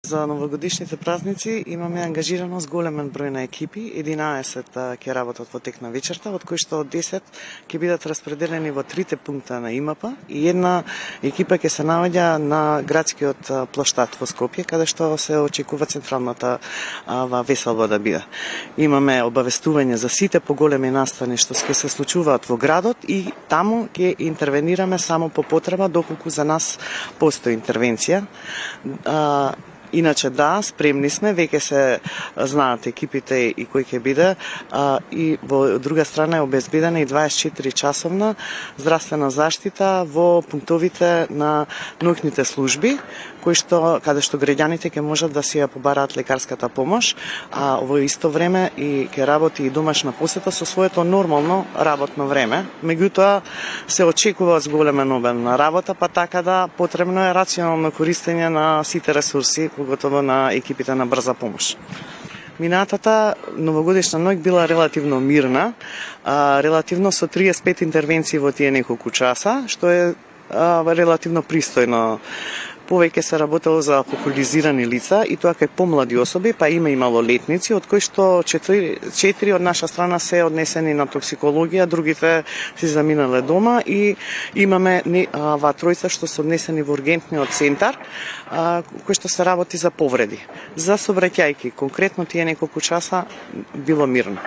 За новогодишните празници имаме ангажираност големен број на екипи, 11 ќе работат во тек на вечерта, од кои што 10 ќе бидат распределени во трите пункта на ИМП и една екипа ќе се наоѓа на градскиот плоштад во Скопје, каде што се очекува централната веселба да биде. Имаме обавестување за сите поголеми настани што ќе се случуваат во градот и таму ќе интервенираме само по потреба доколку за нас постои интервенција. Иначе да, спремни сме, веќе се знаат екипите и кој ќе биде, и во друга страна е обезбедена и 24 часовна здравствена заштита во пунктовите на ноќните служби, каде што граѓаните ќе можат да си ја побараат лекарската помош, а во исто време и ќе работи и домашна посета со своето нормално работно време. Меѓутоа се очекува зголемен обем на работа, па така да потребно е рационално користење на сите ресурси, поготово на екипите на брза помош. Минатата новогодишна ноќ била релативно мирна, релативно со 35 интервенции во тие неколку часа, што е релативно пристојно. Повеќе се работело за алкохолизирани лица и тоа кај помлади особи, па има и малолетници, од кои што 4 од наша страна се однесени на токсикологија, другите си заминале дома и имаме тројца што се однесени во ургентниот центар, кој што се работи за повреди. За сообраќајки, конкретно тие неколку часа било мирно.